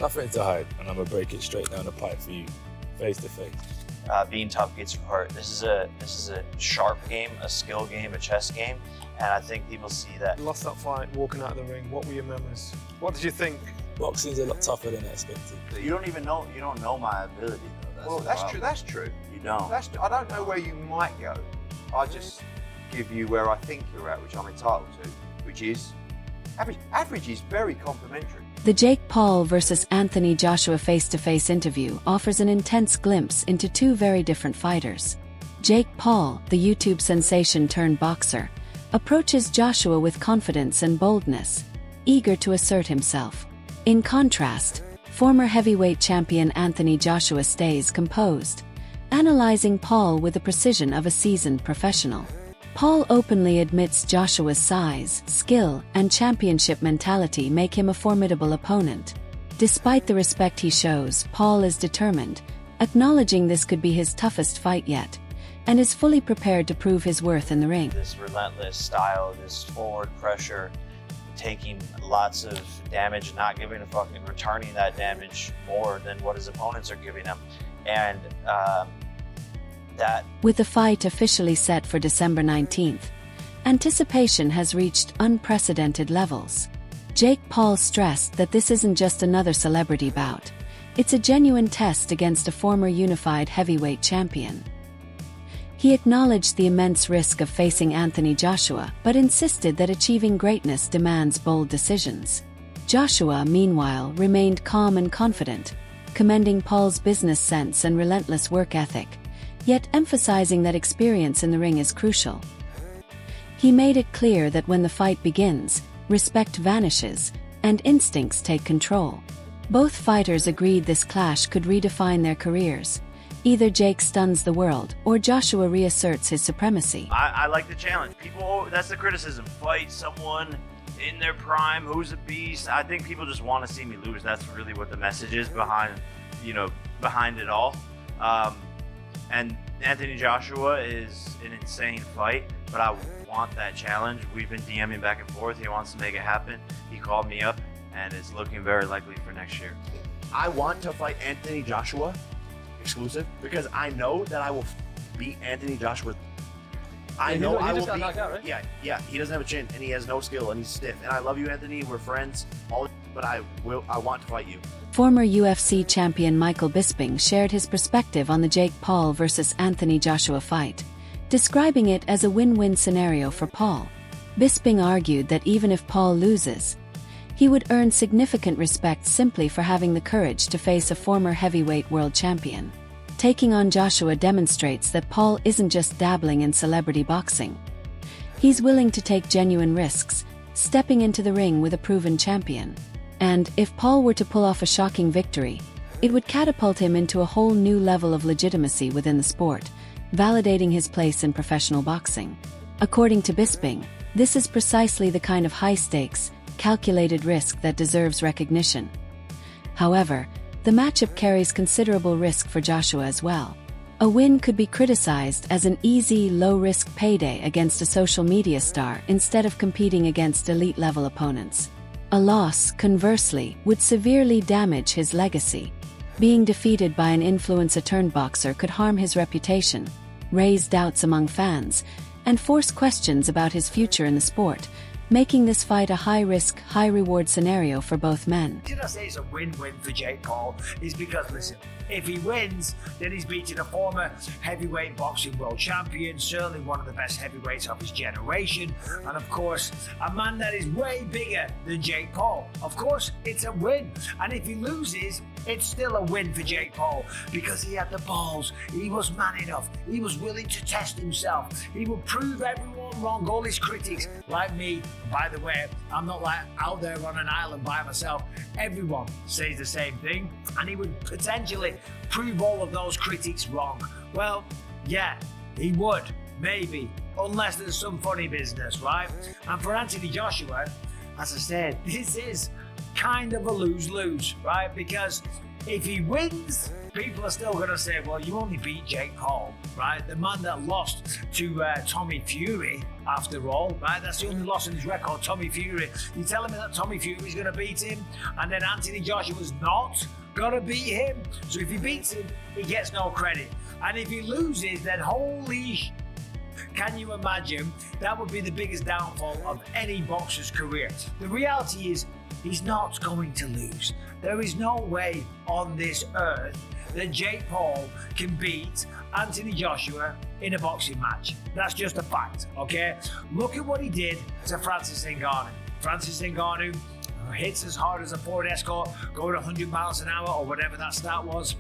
Nothing to hide, and I'm gonna break it straight down the pipe for you, face to face. Being tough gets you hurt. This is a sharp game, a skill game, a chess game, and I think people see that. You lost that fight, walking out of the ring. What were your memories? What did you think? Boxing's a lot tougher than I expected. You don't even know. You don't know my ability though. That's true. That's true. You don't. I don't know where you might go. I just give you where I think you're at, which I'm entitled to, which is average. Average is very complimentary. The Jake Paul versus Anthony Joshua face-to-face interview offers an intense glimpse into two very different fighters. Jake Paul, the YouTube sensation turned boxer, approaches Joshua with confidence and boldness, eager to assert himself. In contrast, former heavyweight champion Anthony Joshua stays composed, analyzing Paul with the precision of a seasoned professional. Paul openly admits Joshua's size, skill, and championship mentality make him a formidable opponent. Despite the respect he shows, Paul is determined, acknowledging this could be his toughest fight yet, and is fully prepared to prove his worth in the ring. This relentless style, this forward pressure, taking lots of damage, not giving a fuck, and returning that damage more than what his opponents are giving him. And with the fight officially set for December 19th, anticipation has reached unprecedented levels. Jake Paul stressed that this isn't just another celebrity bout. It's a genuine test against a former unified heavyweight champion. He acknowledged the immense risk of facing Anthony Joshua, but insisted that achieving greatness demands bold decisions. Joshua, meanwhile, remained calm and confident, commending Paul's business sense and relentless work ethic, yet emphasizing that experience in the ring is crucial. He made it clear that when the fight begins, respect vanishes, and instincts take control. Both fighters agreed this clash could redefine their careers. Either Jake stuns the world, or Joshua reasserts his supremacy. I like the challenge. People, that's the criticism. Fight someone in their prime who's a beast. I think people just want to see me lose. That's really what the message is behind it all. And Anthony Joshua is an insane fight, but I want that challenge. We've been DMing back and forth. He wants to make it happen. He called me up, and it's looking very likely for next year. I want to fight Anthony Joshua exclusive because I know that I will beat Anthony Joshua. I know I will beat. Knocked out, right? Yeah. He doesn't have a chin, and he has no skill, and he's stiff. And I love you, Anthony. We're friends. But I want to fight you. Former UFC champion Michael Bisping shared his perspective on the Jake Paul versus Anthony Joshua fight, describing it as a win-win scenario for Paul. Bisping argued that even if Paul loses, he would earn significant respect simply for having the courage to face a former heavyweight world champion. Taking on Joshua demonstrates that Paul isn't just dabbling in celebrity boxing. He's willing to take genuine risks, stepping into the ring with a proven champion. And if Paul were to pull off a shocking victory, it would catapult him into a whole new level of legitimacy within the sport, validating his place in professional boxing. According to Bisping, this is precisely the kind of high-stakes, calculated risk that deserves recognition. However, the matchup carries considerable risk for Joshua as well. A win could be criticized as an easy, low-risk payday against a social media star instead of competing against elite-level opponents. A loss, conversely, would severely damage his legacy. Being defeated by an influencer-turned-boxer could harm his reputation, raise doubts among fans, and force questions about his future in the sport, making this fight a high-risk, high-reward scenario for both men. Did I say it's a win-win for Jake Paul? Is because, listen, if he wins, then he's beating a former heavyweight boxing world champion, certainly one of the best heavyweights of his generation, and of course, a man that is way bigger than Jake Paul. Of course, it's a win. And if he loses, it's still a win for Jake Paul because he had the balls, he was man enough, he was willing to test himself, he would prove everyone wrong, all his critics, like me. By the way, I'm not like out there on an island by myself. Everyone says the same thing, and he would potentially prove all of those critics wrong. Well, yeah, he would, maybe, unless there's some funny business, right? And for Anthony Joshua, as I said, this is kind of a lose-lose, right? Because if he wins, people are still going to say, well, you only beat Jake Paul, right? The man that lost to Tommy Fury, after all, right? That's the only loss in his record, Tommy Fury. You're telling me that Tommy Fury is going to beat him, and then Anthony Joshua's not going to beat him? So if he beats him, he gets no credit. And if he loses, then holy can you imagine? That would be the biggest downfall of any boxer's career. The reality is, he's not going to lose. There is no way on this earth that Jake Paul can beat Anthony Joshua in a boxing match. That's just a fact, okay? Look at what he did to Francis Ngannou. Francis Ngannou hits as hard as a Ford Escort, going 100 miles an hour or whatever that stat was.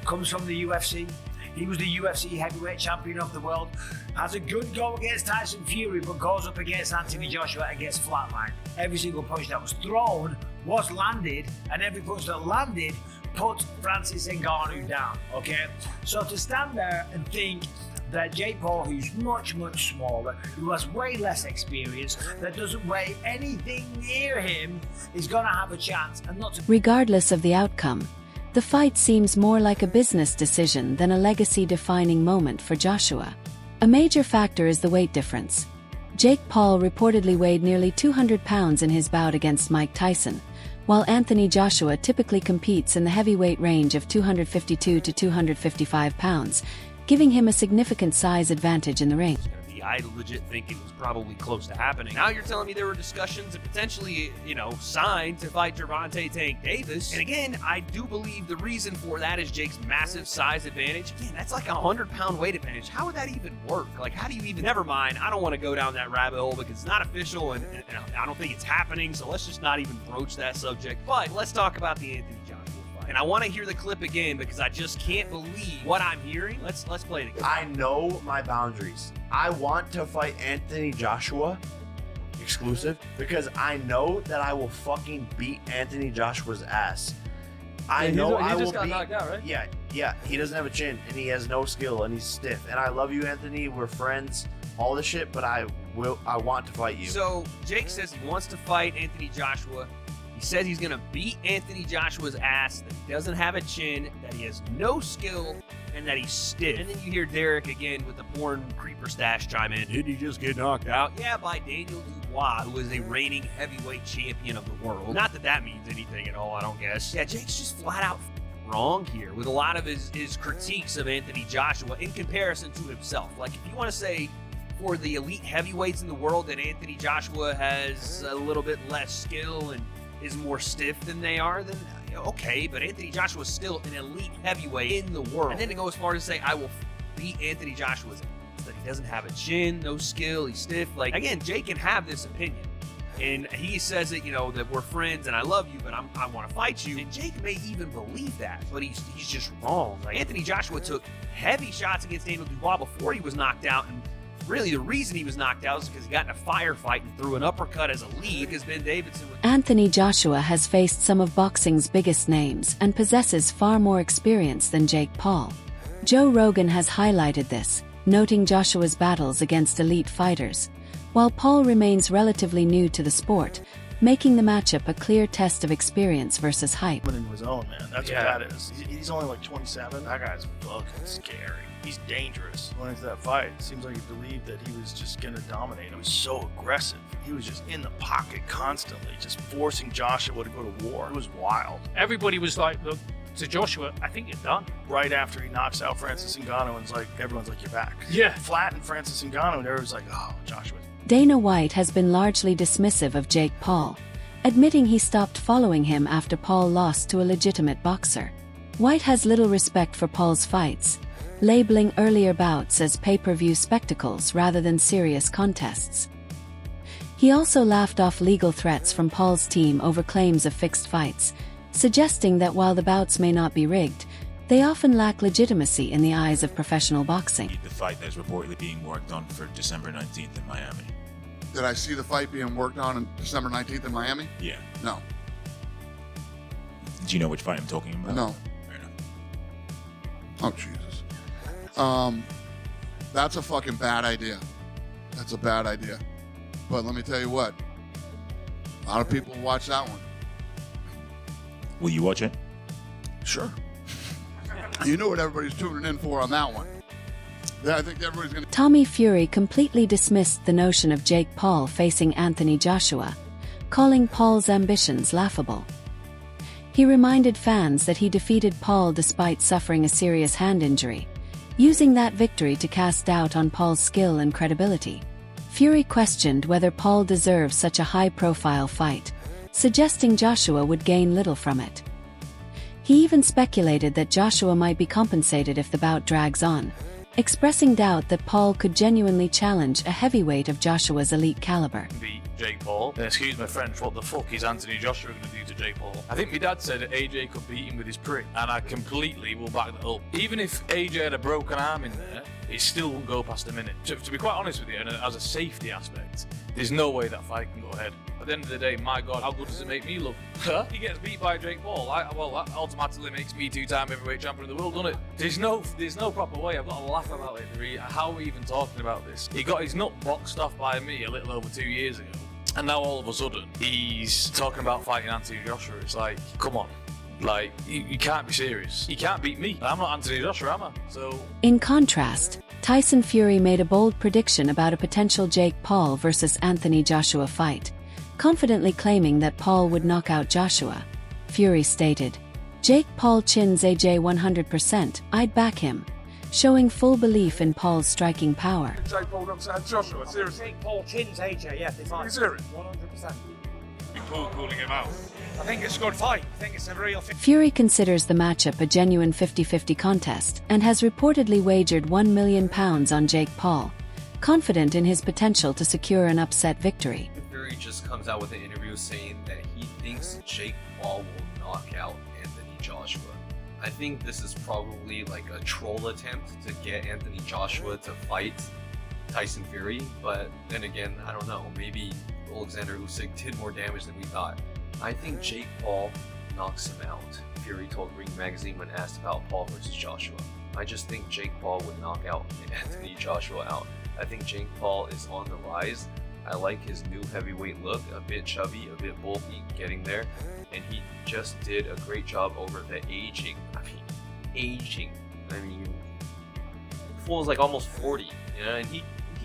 Comes from the UFC. He was the UFC heavyweight champion of the world. Has a good go against Tyson Fury, but goes up against Anthony Joshua and gets flatlined. Every single punch that was thrown was landed, and every punch that landed put Francis Ngannou down, okay? So to stand there and think that Jake Paul, who's much, much smaller, who has way less experience, that doesn't weigh anything near him, is going to have a chance, and not to... Regardless of the outcome, the fight seems more like a business decision than a legacy-defining moment for Joshua. A major factor is the weight difference. Jake Paul reportedly weighed nearly 200 pounds in his bout against Mike Tyson, while Anthony Joshua typically competes in the heavyweight range of 252 to 255 pounds, giving him a significant size advantage in the ring. I legit think it was probably close to happening. Now you're telling me there were discussions and potentially, signed to fight Gervonta Tank Davis. And again, I do believe the reason for that is Jake's massive size advantage. Again, that's like a 100-pound weight advantage. How would that even work? Like, how do you even... Never mind, I don't want to go down that rabbit hole because it's not official and I don't think it's happening, so let's just not even broach that subject. But let's talk about the Anthony Joshua fight. And I want to hear the clip again because I just can't believe what I'm hearing. Let's play it again. I know my boundaries. I want to fight Anthony Joshua exclusive because I know that I will fucking beat Anthony Joshua's ass. I know I will just got beat. knocked out, right? Yeah. He doesn't have a chin and he has no skill and he's stiff. And I love you, Anthony. We're friends. All this shit, but I want to fight you. So Jake says he wants to fight Anthony Joshua. He says he's gonna beat Anthony Joshua's ass, that he doesn't have a chin, that he has no skill, and that he's stiff. And then you hear Derek again with the porn creeper stash chime in. Did he just get knocked out? Yeah, by Daniel Dubois, who is a reigning heavyweight champion of the world. Not that that means anything at all, I don't guess. Yeah, Jake's just flat out wrong here with a lot of his critiques of Anthony Joshua in comparison to himself. Like, if you want to say for the elite heavyweights in the world that Anthony Joshua has a little bit less skill and is more stiff than they are, then okay, but Anthony Joshua is still an elite heavyweight in the world. And then to go as far as to say, I will beat Anthony Joshua's ass, that he doesn't have a chin, no skill, he's stiff. Like, again, Jake can have this opinion. And he says that, that we're friends and I love you, but I want to fight you. And Jake may even believe that, but he's just wrong. Like, Anthony Joshua took heavy shots against Daniel Dubois before he was knocked out, and really, the reason he was knocked out is because he got in a firefight and threw an uppercut as a lead because Ben Davidson was... Anthony Joshua has faced some of boxing's biggest names and possesses far more experience than Jake Paul. Joe Rogan has highlighted this, noting Joshua's battles against elite fighters, while Paul remains relatively new to the sport, making the matchup a clear test of experience versus hype. In his own, man. That's what that is. He's only like 27. That guy's fucking scary. He's dangerous. Going into that fight, it seems like he believed that he was just going to dominate. He was so aggressive. He was just in the pocket constantly, just forcing Joshua to go to war. It was wild. Everybody was like, look, to Joshua, I think you're done. Right after he knocks out Francis Ngannou, and it's like, everyone's like, you're back. Yeah. Flattened Francis Ngannou, and everyone's like, oh, Joshua. Dana White has been largely dismissive of Jake Paul, admitting he stopped following him after Paul lost to a legitimate boxer. White has little respect for Paul's fights, labeling earlier bouts as pay-per-view spectacles rather than serious contests. He also laughed off legal threats from Paul's team over claims of fixed fights, suggesting that while the bouts may not be rigged, they often lack legitimacy in the eyes of professional boxing. The fight that's reportedly being worked on for December 19th in Miami. Did I see the fight being worked on December 19th in Miami? Yeah. No. Do you know which fight I'm talking about? No. Fair enough. Oh, Jesus. That's a fucking bad idea. That's a bad idea. But let me tell you what. A lot of people watch that one. Will you watch it? Sure. You know what everybody's tuning in for on that one. Yeah, I think everybody's going to. Tommy Fury completely dismissed the notion of Jake Paul facing Anthony Joshua, calling Paul's ambitions laughable. He reminded fans that he defeated Paul despite suffering a serious hand injury, using that victory to cast doubt on Paul's skill and credibility. Fury questioned whether Paul deserves such a high-profile fight, suggesting Joshua would gain little from it. He even speculated that Joshua might be compensated if the bout drags on, expressing doubt that Paul could genuinely challenge a heavyweight of Joshua's elite caliber. Beat Jake Paul. And excuse my French, what the fuck is Anthony Joshua going to do to Jake Paul? I think my dad said that AJ could beat him with his prick, and I completely will back that up. Even if AJ had a broken arm in there, it still won't go past a minute. To be quite honest with you, and as a safety aspect, there's no way that fight can go ahead. At the end of the day, my God, how good does it make me look? He gets beat by Jake Paul. Well, that automatically makes me two-time heavyweight champion of the world, doesn't it? There's no proper way. I've got to laugh about it. How are we even talking about this? He got his nut boxed off by me a little over 2 years ago, and now all of a sudden he's talking about fighting Anthony Joshua. It's like, come on. Like, you can't be serious. He can't beat me. I'm not Anthony Joshua, am I? So. In contrast, Tyson Fury made a bold prediction about a potential Jake Paul versus Anthony Joshua fight, confidently claiming that Paul would knock out Joshua. Fury stated, "Jake Paul chins AJ 100%, I'd back him," showing full belief in Paul's striking power. Jake Paul knocks out Joshua, seriously? Jake Paul chins AJ, yeah, they fight. Are you serious? 100%. Paul calling him out. I think it's a good fight. I think it's a real Fury considers the matchup a genuine 50-50 contest and has reportedly wagered £1 million on Jake Paul, confident in his potential to secure an upset victory. Fury just comes out with an interview saying that he thinks Jake Paul will knock out Anthony Joshua. I think this is probably like a troll attempt to get Anthony Joshua to fight Tyson Fury, but then again, I don't know, maybe Alexander Usyk did more damage than we thought. I think Jake Paul knocks him out, Fury told Ring Magazine when asked about Paul versus Joshua. I just think Jake Paul would knock out Anthony Joshua out. I think Jake Paul is on the rise. I like his new heavyweight look, a bit chubby, a bit bulky, getting there, and he just did a great job over the aging. I mean, fool's like almost 40, you know, and he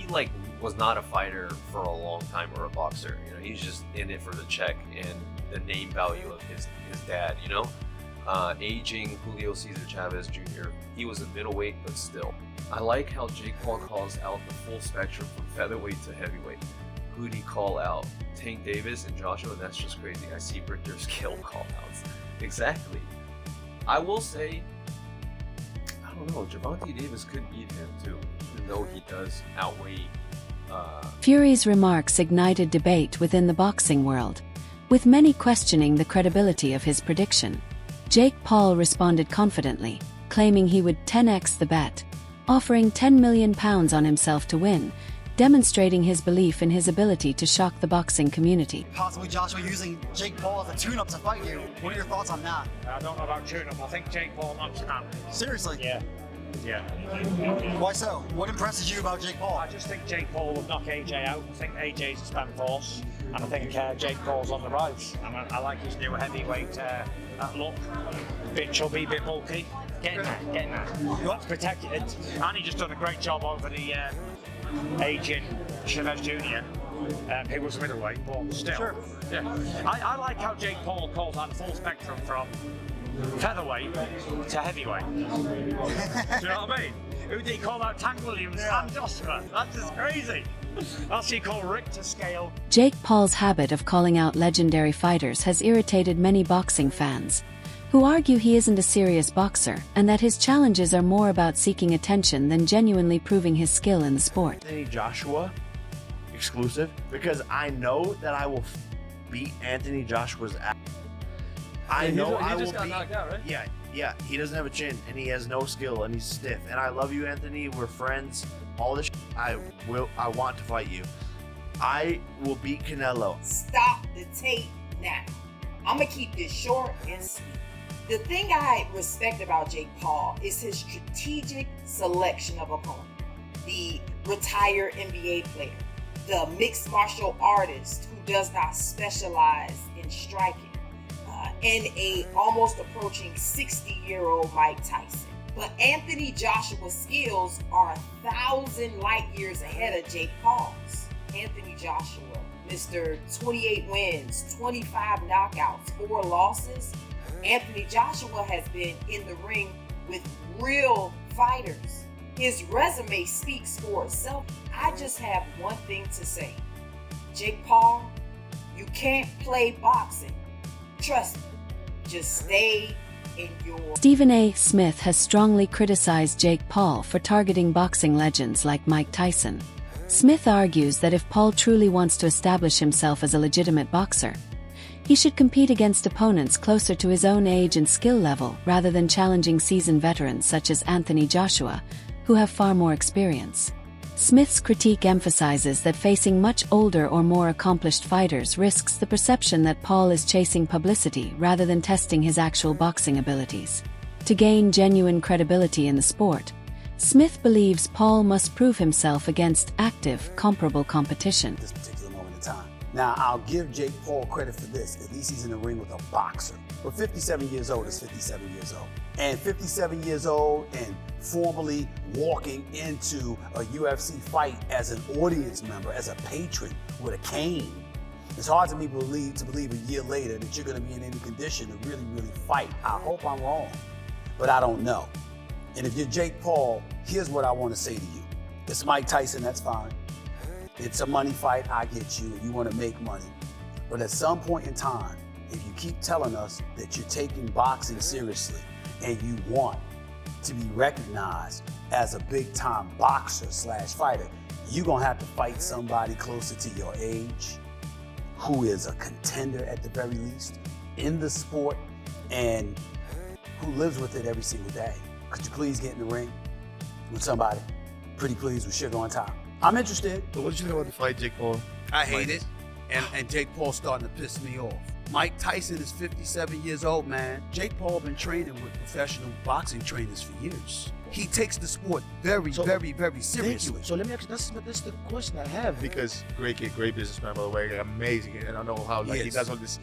like was not a fighter for a long time or a boxer, you know, he's just in it for the check and the name value of his dad, you know. Aging Julio Cesar Chavez Jr., he was a middleweight, but still. I like how Jake Paul calls out the full spectrum from featherweight to heavyweight. Who'd he call out? Tank Davis and Joshua? That's just crazy. I see Richter's kill call-outs. Exactly. I will say, I don't know, Gervonta Davis could beat him too, even though he does outweigh. Fury's remarks ignited debate within the boxing world, with many questioning the credibility of his prediction. Jake Paul responded confidently, claiming he would 10x the bet, offering £10 million on himself to win, demonstrating his belief in his ability to shock the boxing community. Possibly Joshua using Jake Paul as a tune-up to fight you. What are your thoughts on that? I don't know about tune-up. I think Jake Paul knocks him out. Seriously? Yeah. Why so? What impresses you about Jake Paul? I just think Jake Paul would knock AJ out. I think AJ's a spent force, and I think Jake Paul's on the rise. I like his new heavyweight look. Bit chubby, bit bulky. Getting there. You want to protect it. And he just done a great job over the aging Chavez Jr. He was middleweight, but still. Sure. Yeah. I like how Jake Paul calls out the full spectrum from featherweight to heavyweight. Do you know what I mean? Who did he call out? Tank Williams and Joshua. That's just crazy. That's what he called Richter scale. Jake Paul's habit of calling out legendary fighters has irritated many boxing fans, who argue he isn't a serious boxer and that his challenges are more about seeking attention than genuinely proving his skill in the sport. Anthony Joshua exclusive, because I know that I will beat Anthony Joshua's ass. I know I will beat. Knocked out, right? Yeah. He doesn't have a chin, and he has no skill, and he's stiff. And I love you, Anthony. We're friends. All this. I want to fight you. I will beat Canelo. Stop the tape now. I'm gonna keep this short and sweet. The thing I respect about Jake Paul is his strategic selection of opponent. The retired NBA player, the mixed martial artist who does not specialize in striking. and a almost approaching 60-year-old Mike Tyson. But Anthony Joshua's skills are 1,000 light years ahead of Jake Paul's. Anthony Joshua, Mr. 28 wins, 25 knockouts, 4 losses. Anthony Joshua has been in the ring with real fighters. His resume speaks for itself. I just have one thing to say. Jake Paul, you can't play boxing. Trust me. Just stay in your... Stephen A. Smith has strongly criticized Jake Paul for targeting boxing legends like Mike Tyson. Smith argues that if Paul truly wants to establish himself as a legitimate boxer, he should compete against opponents closer to his own age and skill level rather than challenging seasoned veterans such as Anthony Joshua, who have far more experience. Smith's critique emphasizes that facing much older or more accomplished fighters risks the perception that Paul is chasing publicity rather than testing his actual boxing abilities. To gain genuine credibility in the sport, Smith believes Paul must prove himself against active, comparable competition. This particular moment in time. Now, I'll give Jake Paul credit for this. At least he's in the ring with a boxer. But 57 years old is 57 years old. And 57 years old and formally walking into a UFC fight as an audience member, as a patron with a cane. It's hard to me believe a year later that you're going to be in any condition to really, really fight. I hope I'm wrong, but I don't know. And if you're Jake Paul, here's what I want to say to you. It's Mike Tyson, that's fine. It's a money fight, I get you, and you want to make money. But at some point in time, if you keep telling us that you're taking boxing seriously and you want to be recognized as a big-time boxer/fighter, you're going to have to fight somebody closer to your age, who is a contender at the very least in the sport and who lives with it every single day. Could you please get in the ring with somebody? Pretty please, with sugar on top. I'm interested. But what did you think about the fight, Jake Paul? I hate it. And Jake Paul's starting to piss me off. Mike Tyson is 57 years old, man. Jake Paul been training with professional boxing trainers for years. He takes the sport very seriously. So let me ask you, that's the question I have, because great kid, great businessman, by the way, amazing, and I know how he does all this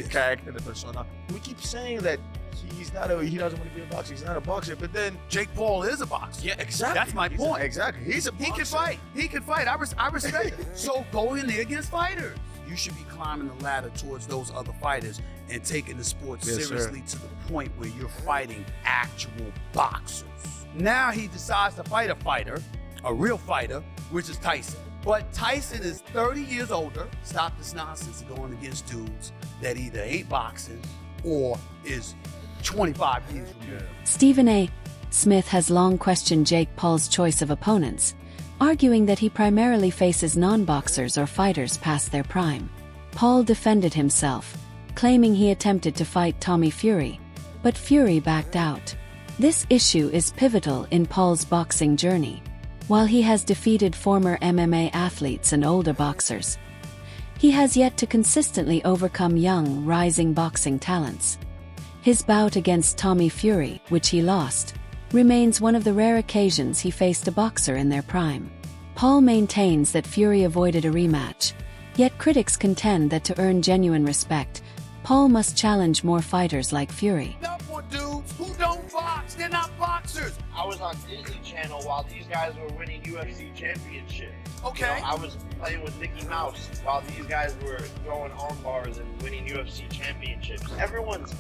character and the persona. We keep saying that he doesn't want to be a boxer. He's not a boxer, but then Jake Paul is a boxer. Yeah, exactly. That's my point. Exactly. He's a boxer. He can fight. I respect it. So go in there against fighters. You should be climbing the ladder towards those other fighters and taking the sport seriously to the point where you're fighting actual boxers. Now he decides to fight a fighter, a real fighter, which is Tyson. But Tyson is 30 years older. Stop this nonsense of going against dudes that either ain't boxing or is 25 years removed. Stephen A. Smith has long questioned Jake Paul's choice of opponents, arguing that he primarily faces non-boxers or fighters past their prime. Paul defended himself, claiming he attempted to fight Tommy Fury, but Fury backed out. This issue is pivotal in Paul's boxing journey. While he has defeated former MMA athletes and older boxers, he has yet to consistently overcome young, rising boxing talents. His bout against Tommy Fury, which he lost, remains one of the rare occasions he faced a boxer in their prime. Paul maintains that Fury avoided a rematch, yet critics contend that to earn genuine respect, Paul must challenge more fighters like Fury. Not more dudes who don't box. They're not boxers. I was on Disney Channel while these guys were winning UFC championships. Okay. You know, I was playing with Mickey Mouse while these guys were throwing arm bars and winning UFC championships. Everyone's,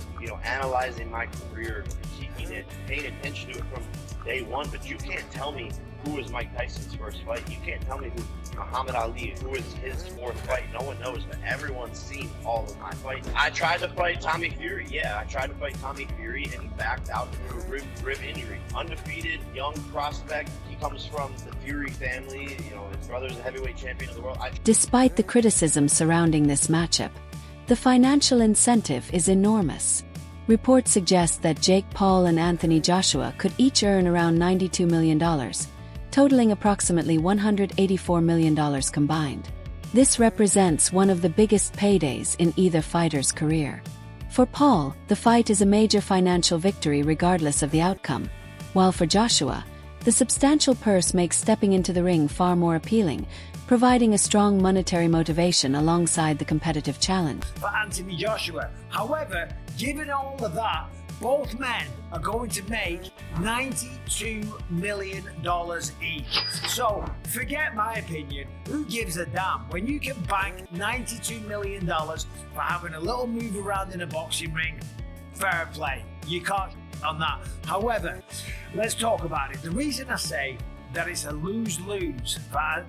analyzing my career, critiquing it, paying attention to it from day one, but you can't tell me who was Mike Tyson's first fight. You can't tell me who Muhammad Ali, who was his fourth fight. No one knows, but everyone's seen all of my fights. I tried to fight Tommy Fury. Yeah, I tried to fight Tommy Fury, and he backed out through a rib injury. Undefeated, young prospect. He comes from the Fury family. His brother's a heavyweight champion of the world. Despite the criticism surrounding this matchup, the financial incentive is enormous. Reports suggest that Jake Paul and Anthony Joshua could each earn around $92 million, totaling approximately $184 million combined. This represents one of the biggest paydays in either fighter's career. For Paul, the fight is a major financial victory regardless of the outcome, while for Joshua, the substantial purse makes stepping into the ring far more appealing, providing a strong monetary motivation alongside the competitive challenge. For Anthony Joshua. However, given all of that, both men are going to make $92 million each. So, forget my opinion. Who gives a damn? When you can bank $92 million for having a little move around in a boxing ring, fair play. You can't on that. However, let's talk about it. The reason I say that it's a lose-lose.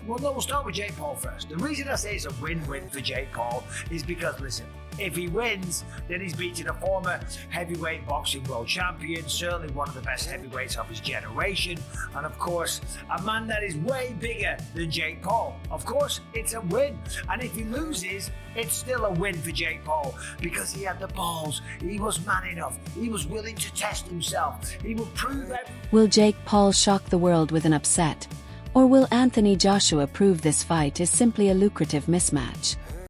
We'll start with Jake Paul first. The reason I say it's a win-win for Jake Paul is because, listen, if he wins, then he's beating a former heavyweight boxing world champion, certainly one of the best heavyweights of his generation, and of course, a man that is way bigger than Jake Paul. Of course, it's a win. And if he loses, it's still a win for Jake Paul because he had the balls, he was man enough, he was willing to test himself, he would prove that. Will Jake Paul shock the world with an upset? Or will Anthony Joshua prove this fight is simply a lucrative mismatch?